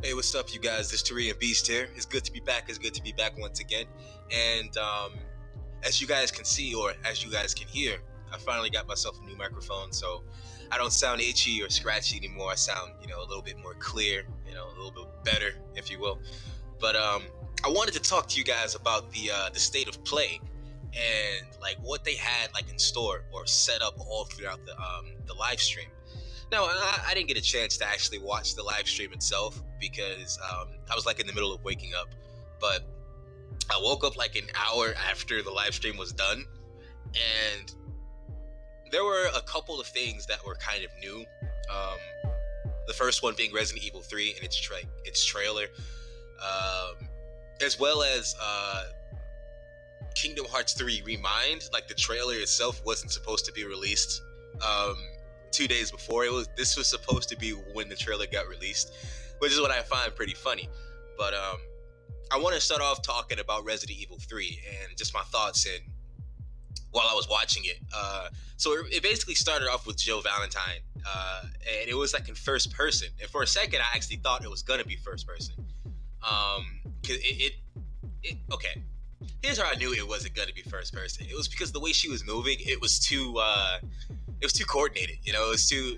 Hey, what's up, you guys? This Tyrian Beast here. It's good to be back. It's good to be back once again. And as you guys can see, or as you guys can hear, I finally got myself a new microphone, so I don't sound itchy or scratchy anymore. I sound, a little bit more clear, a little bit better, if you will. But I wanted to talk to you guys about the state of play and like what they had like in store or set up all throughout the live stream. Now, I didn't get a chance to actually watch the live stream itself because I was like in the middle of waking up. But I woke up like an hour after the live stream was done, and there were a couple of things that were kind of new. Um, the first one being Resident Evil 3 and its trailer, as well as Kingdom Hearts 3 Remind. Like the trailer itself wasn't supposed to be released 2 days before. This was supposed to be when the trailer got released, which is what I find pretty funny. But I want to start off talking about Resident Evil 3 and just my thoughts and while I was watching it. So it basically started off with Jill Valentine, and it was like in first person. And for a second, I actually thought it was gonna be first person. Cause okay. Here's how I knew it wasn't gonna be first person. It was because the way she was moving, it was too coordinated.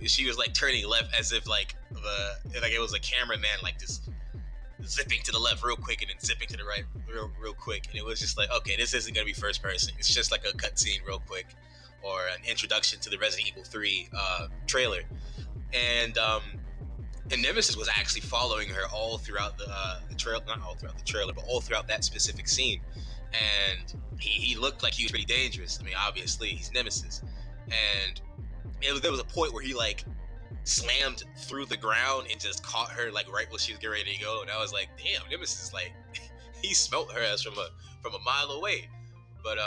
She was like turning left as if like it was a cameraman like just zipping to the left real quick and then zipping to the right real quick. And it was just like, okay, this isn't gonna be first person. It's just like a cutscene real quick or an introduction to the Resident Evil 3 trailer. And Nemesis was actually following her all throughout the trail, not all throughout the trailer, but all throughout that specific scene. And he looked like he was pretty dangerous. I mean, obviously he's Nemesis. And there was a point where he like slammed through the ground and just caught her like right when she was getting ready to go. And I was like, damn, Nemesis, like he smelt her ass from a mile away. But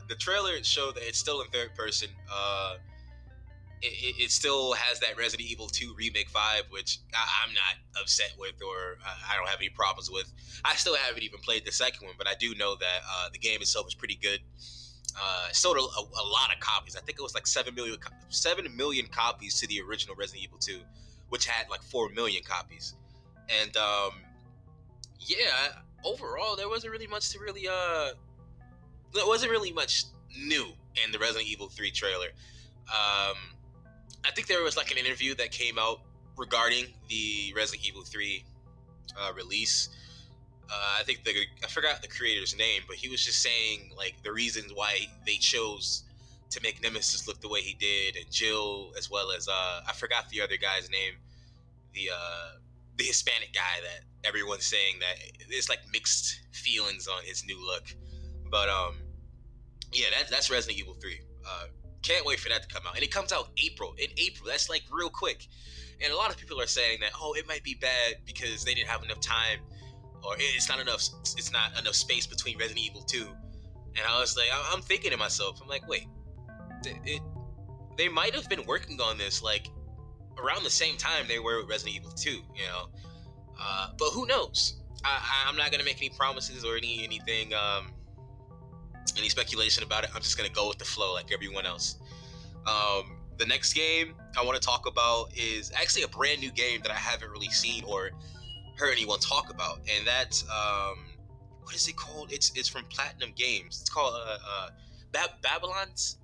the trailer showed that it's still in third person. It still has that Resident Evil 2 remake vibe, which I'm not upset with or I don't have any problems with. I still haven't even played the second one, but I do know that the game itself is pretty good. Sold a lot of copies. I think it was like 7 million copies to the original Resident Evil 2, which had like 4 million copies. And overall there wasn't really much new in the Resident Evil 3 trailer. I think there was like an interview that came out regarding the Resident Evil 3 release. I forgot the creator's name, but he was just saying like the reasons why they chose to make Nemesis look the way he did, and Jill, as well as I forgot the other guy's name, the Hispanic guy that everyone's saying that it's like mixed feelings on his new look. But that's Resident Evil 3. Can't wait for that to come out, and it comes out in April. That's like real quick, and a lot of people are saying that it might be bad because they didn't have enough time, or it's not enough space between Resident Evil 2. And I was like, I'm thinking to myself, I'm like, wait, they might have been working on this like around the same time they were with Resident Evil 2, but who knows? I'm not gonna make any promises or anything, any speculation about it. I'm just gonna go with the flow like everyone else. The next game I want to talk about is actually a brand new game that I haven't really seen or heard anyone talk about, and that's what is it called? It's from Platinum Games. It's called Babylon's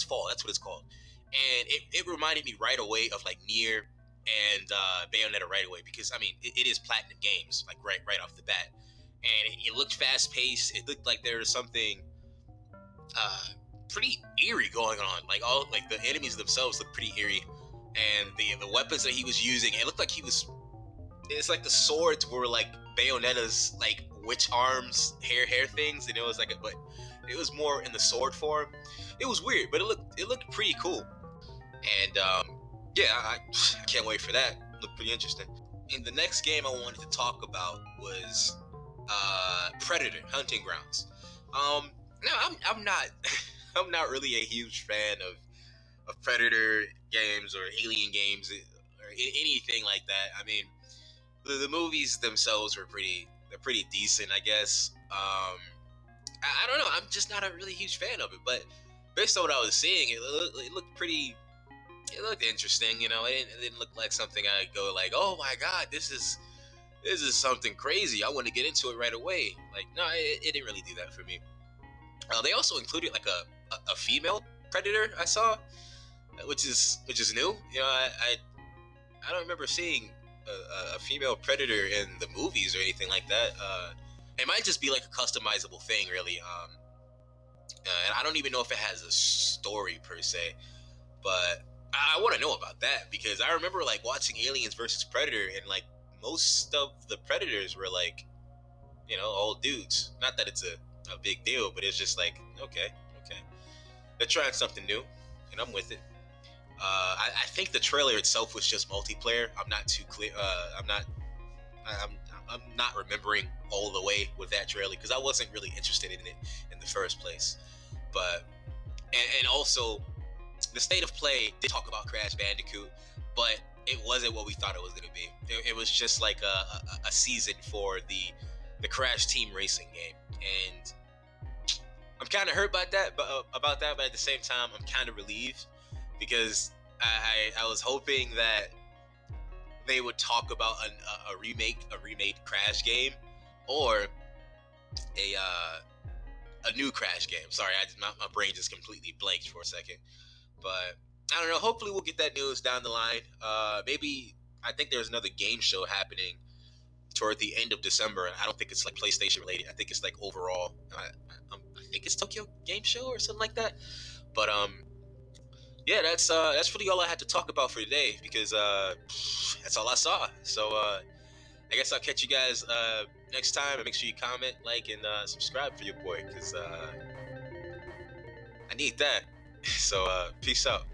Fall. That's what it's called, and it reminded me right away of like Nier and Bayonetta right away, because I mean it is Platinum Games like right off the bat, and it looked fast paced. It looked like there was something pretty eerie going on. Like all like the enemies themselves look pretty eerie, and the weapons that he was using, it looked like it's like the swords were like Bayonetta's like witch arms hair things, and it was like but it was more in the sword form. It was weird, but it looked pretty cool. And I can't wait for that. It looked pretty interesting. And the next game I wanted to talk about was Predator Hunting Grounds. No, I'm not I'm not really a huge fan of Predator games or Alien games or anything like that. I mean, the movies themselves were pretty decent, I guess. I don't know. I'm just not a really huge fan of it. But based on what I was seeing, it looked pretty it looked interesting. It didn't look like something I'd go like, oh my god, this is something crazy. I want to get into it right away. Like, no, it didn't really do that for me. They also included like a female predator I saw, which is new. I don't remember seeing a female predator in the movies or anything like that. It might just be like a customizable thing, really. And I don't even know if it has a story per se, but I want to know about that because I remember like watching Aliens versus Predator, and like most of the predators were like, old dudes. Not that it's a big deal, but it's just like, okay, they're trying something new, and I'm with it. I think the trailer itself was just multiplayer. I'm not too clear. I'm, I'm not remembering all the way with that trailer because I wasn't really interested in it in the first place. But and also the state of play did talk about Crash Bandicoot, but it wasn't what we thought it was going to be. It was just like a season for the Crash Team Racing game, and I'm kind of hurt about that, but at the same time, I'm kind of relieved because I was hoping that they would talk about a remade Crash game, or a new Crash game. Sorry, my brain just completely blanked for a second. But I don't know. Hopefully, we'll get that news down the line. Maybe I think there's another game show happening toward the end of December. I don't think it's like PlayStation related. I think it's like overall. I think it's Tokyo Game Show or something like that. But yeah, that's really all I had to talk about for today because that's all I saw. So I guess I'll catch you guys next time. And make sure you comment, like, and subscribe for your boy because I need that. So peace out.